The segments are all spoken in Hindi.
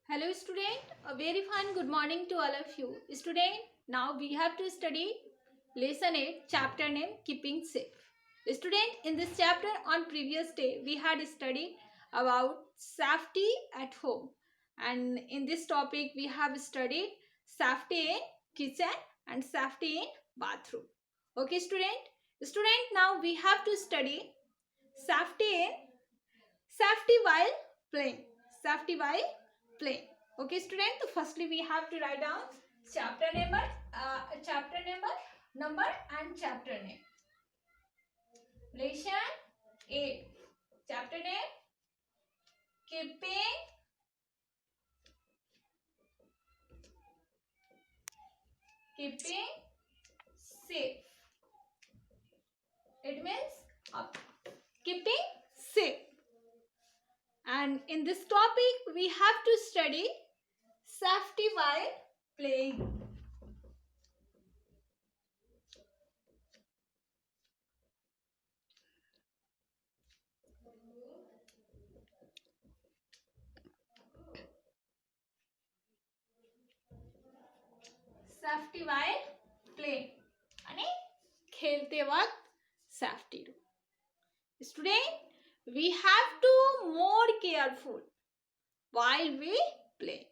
Hello student, a very fine good morning to all of you. Student, now we have to study lesson 8 chapter name keeping safe. Student, in this chapter on previous day we had studied about safety at home, and in this topic we have studied safety in kitchen and safety in bathroom. Okay student, now we have to study safety while playing. Safety while playing. Okay student, so firstly we have to write down chapter number and chapter name. Lesson 8, chapter name keeping safe. It means keeping safe. And in this topic we have to study safety while playing. Safety while playing आणि खेलते वक्त safety. Student, we have to more careful while we play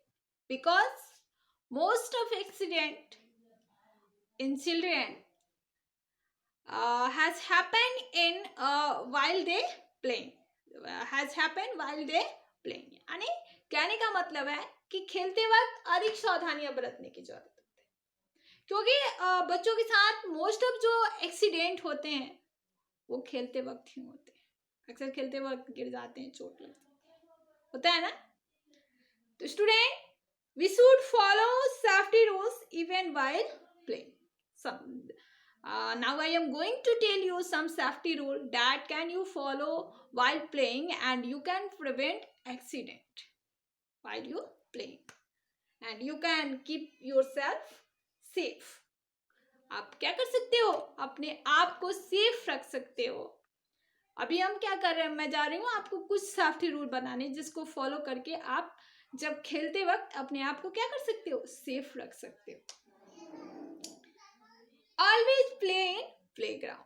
because most of accident in children has happened in while they playing. यानी कहने का मतलब है कि खेलते वक्त अधिक सावधानियां बरतने की जरूरत है, क्योंकि बच्चों के साथ मोस्ट ऑफ जो एक्सीडेंट होते हैं वो खेलते वक्त ही होते हैं. अक्सर खेलते वक्त गिर जाते हैं, चोट लग होता है ना. तो student, we should follow safety rules even while playing. Now I am going to tell you some safety rule that can you follow while playing and you can prevent accident while you playing and you can keep yourself safe. आप क्या कर सकते हो? अपने आप को सेफ रख सकते हो. अभी हम क्या कर रहे हैं, मैं जा रही हूँ आपको कुछ सेफ्टी रूल बनाने जिसको फॉलो करके आप जब खेलते वक्त अपने आप को क्या कर सकते हो, सेफ रख सकते हो. Always play in playground.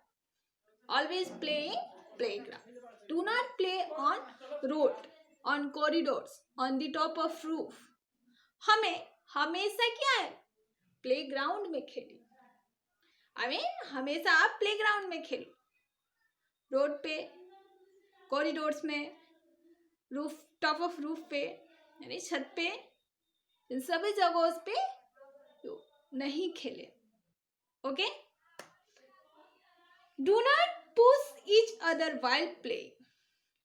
Always play in playground. Do not play on road, on corridors, on the top of roof. हमें हमेशा क्या है, प्लेग्राउंड में खेलिए. हमेशा आप प्लेग्राउंड में खेलो, रोड पे, कॉरिडोर्स में, रूफ, टॉप ऑफ रूफ पे यानी छत पे, इन सभी जगहों पे नहीं खेले. Okay. Do not push each other while playing.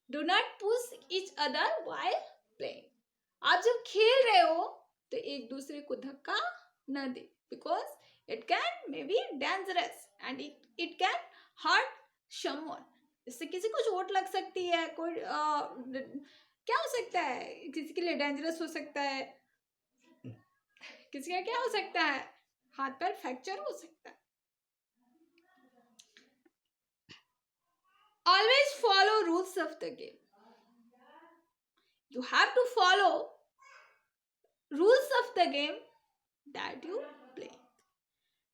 Do not push each other while playing. आप जब खेल रहे हो तो एक दूसरे को धक्का न दे, because it can may be dangerous and it can hurt someone. इससे किसी को चोट लग सकती है, कोई क्या हो सकता है, किसी के लिए डेंजरस हो सकता है, किसी का क्या हो सकता है, हाथ पैर फ्रैक्चर हो सकता है. Always follow rules of the game. You have to follow rules of the game that you play.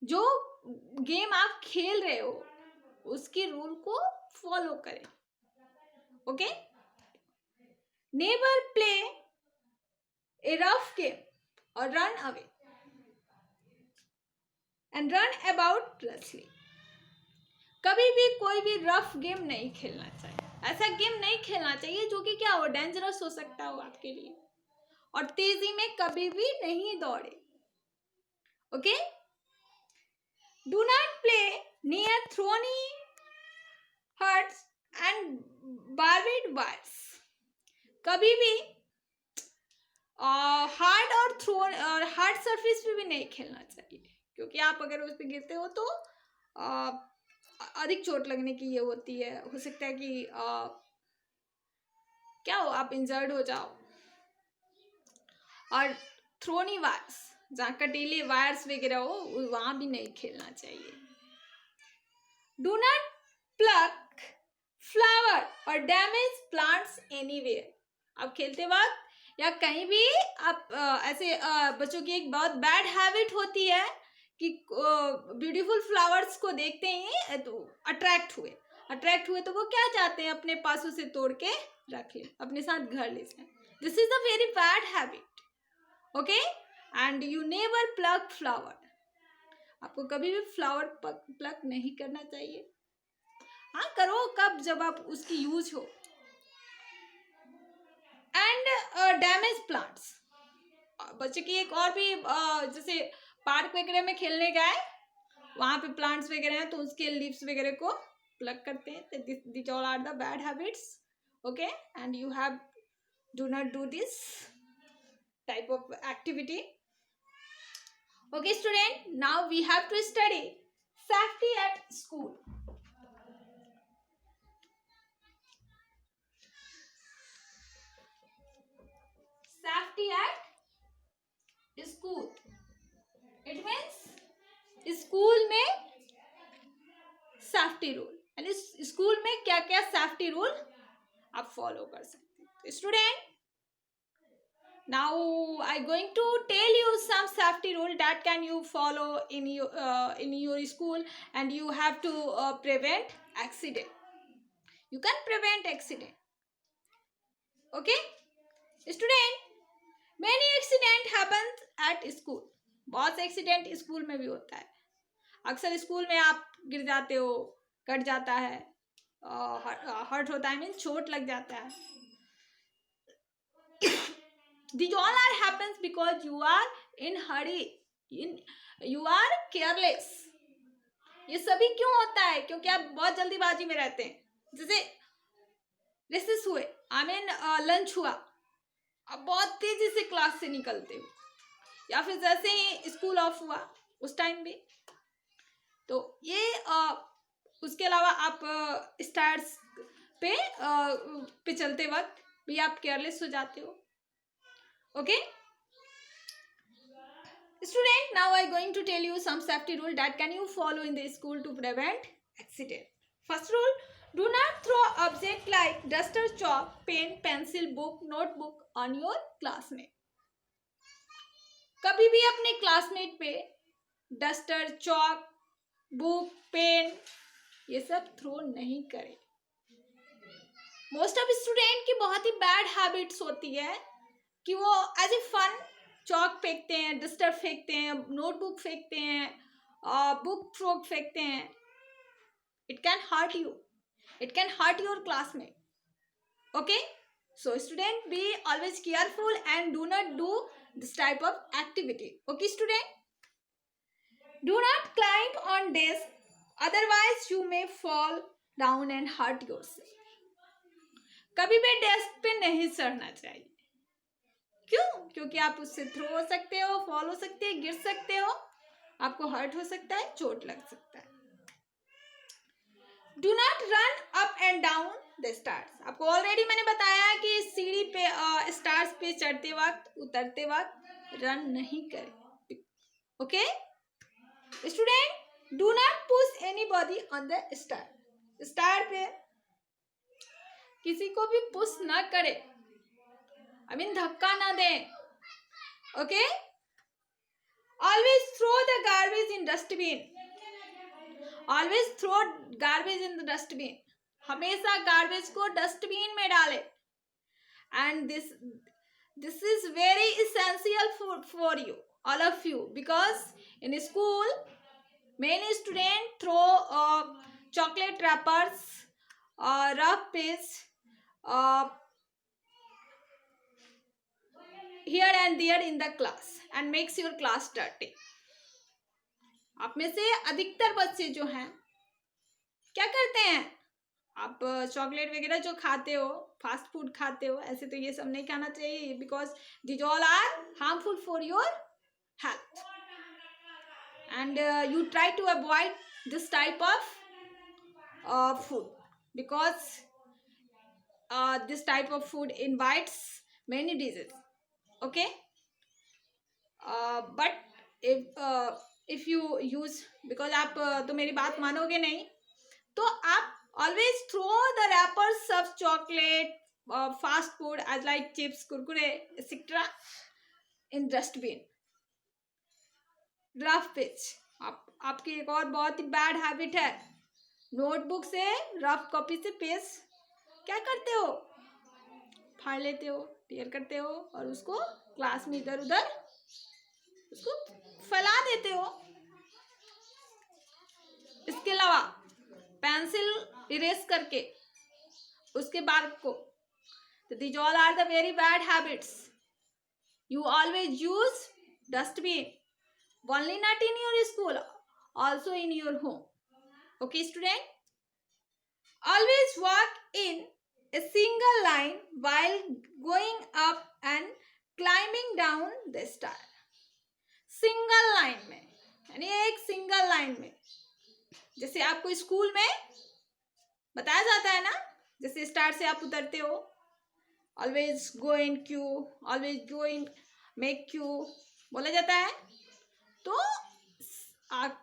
जो गेम आप खेल रहे हो उसके रूल को फॉलो करें. Okay. Never play a rough game और run away and run about rashly. कभी भी कोई भी रफ गेम नहीं खेलना चाहिए. ऐसा गेम नहीं खेलना चाहिए जो कि क्या हो, डेंजरस हो सकता हो आपके लिए. और तेजी में कभी भी नहीं दौड़े. Okay. Do not play near thorny hurts and barbed wires. कभी भी हार्ड और हार्ड सरफेस पे भी नहीं खेलना चाहिए, क्योंकि आप अगर उस पर गिरते हो तो अधिक चोट लगने की ये होती है. हो सकता है कि क्या हो, आप इंजर्ड हो जाओ. और थ्रोनी वायर्स, जहाँ कटीले वायर्स वगैरह हो वहां भी नहीं खेलना चाहिए. डू नॉट प्लक फ्लावर और डैमेज प्लांट्स एनीवेयर. आप खेलते वक्त या कहीं भी आप ऐसे बच्चों की एक बहुत बैड हैबिट होती है कि ब्यूटीफुल फ्लावर्स को देखते ही तो अट्रैक्ट हुए तो वो क्या चाहते हैं, अपने पास उसे तोड़ के रख ले, अपने साथ घर ले जाए. This is a very bad habit. Okay, and you never pluck flower. आपको कभी भी फ्लावर प्लक नहीं करना चाहिए. हाँ करो कब, जब आप उसकी यूज हो. And damage plants. बच्चे की एक और भी जैसे पार्क वगैरह में खेलने गए, वहां पे प्लांट्स वगैरह हैं तो उसके लीव्स वगैरह को प्लग करते हैं. This all are the bad habits. Okay, and you have do not do this type of activity. Okay student, now we have to study safety at school. Safety at school. It means school में सेफ्टी रूल, यानी स्कूल में क्या क्या सेफ्टी रूल आप फॉलो कर सकते हैं. Student, now I'm going to tell you some safety rule that can you follow in your school, and you have to prevent accident. You can prevent accident. Okay student, many accident happens at school. बहुत से एक्सीडेंट स्कूल में भी होता है. अक्सर स्कूल में आप गिर जाते हो, कट जाता है, हर्ट होता है, मीन चोट लग जाता है. These all are happens because you are in hurry, you are careless. ये सभी क्यों होता है? क्योंकि आप बहुत जल्दीबाजी में रहते हैं. जैसे रिसेस हुए, आई मीन लंच हुआ, आप बहुत तेजी से क्लास से निकलते हो, या फिर जैसे ही स्कूल ऑफ हुआ उस टाइम भी. तो ये उसके अलावा आप स्टार्स पे चलते वक्त भी आप केयरलेस हो जाते हो. Okay student, now I'm going to tell you some safety rule that can you follow in the school to prevent accident. First rule, do not throw object like duster, chalk, pen, pencil, book, notebook on your classmate. कभी भी अपने क्लासमेट पे डस्टर, चॉक, बुक, पेन ये सब थ्रो नहीं करें. मोस्ट ऑफ स्टूडेंट की बहुत ही बैड हैबिट्स होती है कि वो एज ए फन चॉक फेंकते हैं, डस्टर फेंकते हैं, नोटबुक फेंकते हैं, बुक फ्रॉक फेंकते हैं. It can hurt you, it can hurt your classmate. Okay, so student be always careful and do not do this type of activity. Okay student, do not climb on desk, otherwise you may fall down and hurt yourself. कभी भी डेस्क पे नहीं चढ़ना चाहिए. क्यों? क्योंकि आप उससे थ्रो हो सकते हो, फॉल हो सकते हैं, गिर सकते हो, आपको हर्ट हो सकता है, चोट लग सकता है. Do not run up and down the stars. आपको ऑलरेडी मैंने बताया कि सीढ़ी पे स्टार्स पे चढ़ते वक्त, उतरते वक्त रन नहीं करें. Okay student, do not push anybody on the star. Star पे किसी को भी पुश ना करे, आई मीन धक्का ना दें. Okay, always throw the garbage in dustbin. Always throw garbage in the dustbin. हमेशा गार्बेज को डस्टबिन में डाले. And this is very essential for you, all of you, because in school many student throw chocolate wrappers, rough paste here and there in the class and makes your class dirty. आप में से अधिकतर बच्चे जो हैं क्या करते हैं, आप चॉकलेट वगैरह जो खाते हो, फास्ट फूड खाते हो, ऐसे तो ये सब नहीं खाना चाहिए, because these all are harmful for your health, and you try to avoid this type of food, because this type of food invites many diseases. Okay, but if you use, because आप तो मेरी बात मानोगे नहीं, तो आप always throw the wrappers of chocolate, fast food as like chips, kurkure, etc. in dustbin. Rough page, आपकी एक और बहुत ही बैड हैबिट है, नोटबुक से रफ कॉपी से पेज क्या करते हो, फाड़ लेते हो, टेयर करते हो और उसको क्लास में इधर उधर उसको फैला देते हो. इसके अलावा पेंसिल इरेज करके उसके बार्क को, तो these all are the very bad habits. You always use dustbin, only not in your school, also in your home. Okay, student? Always walk in a single line while going up and climbing down the stair. Single line में, यानी एक सिंगल लाइन में, जैसे आपको स्कूल में बताया जाता है ना, जैसे स्टार से आप उतरते हो, always go in Q, always go in make Q बोला जाता है. तो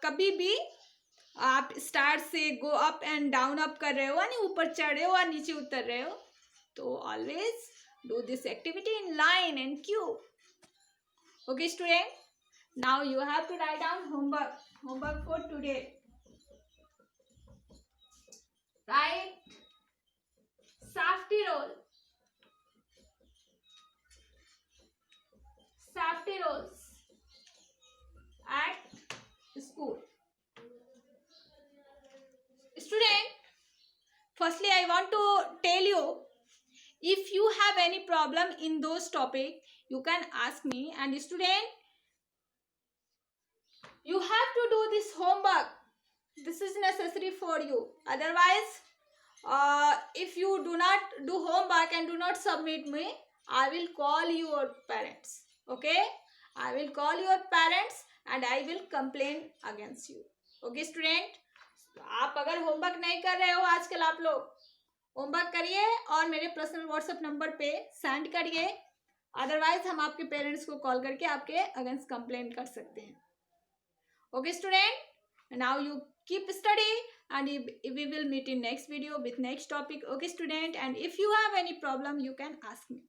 कभी भी आप स्टार से go up and down up कर रहे हो, यानी ऊपर चढ़ रहे हो और नीचे उतर रहे हो, तो always do this activity in line and queue. Okay student, now you have to write down homework for today. Write safety roles at school. Student, firstly I want to tell you, if you have any problem in those topic, you can ask me. And student, you have to do this homework. This is necessary for you. Otherwise, if you do not do homework and do not submit me, I will call your parents. Okay, I will call your parents and I will complain against you. Okay student, आप अगर होमवर्क नहीं कर रहे हो, आजकल आप लोग होमवर्क करिए और मेरे पर्सनल व्हाट्सएप नंबर पे सेंड करिए. अदरवाइज हम आपके पेरेंट्स को कॉल करके आपके अगेंस्ट कंप्लेन कर सकते हैं. Okay student, now you keep study and we will meet in next video with next topic. Okay student, and if you have any problem you can ask me.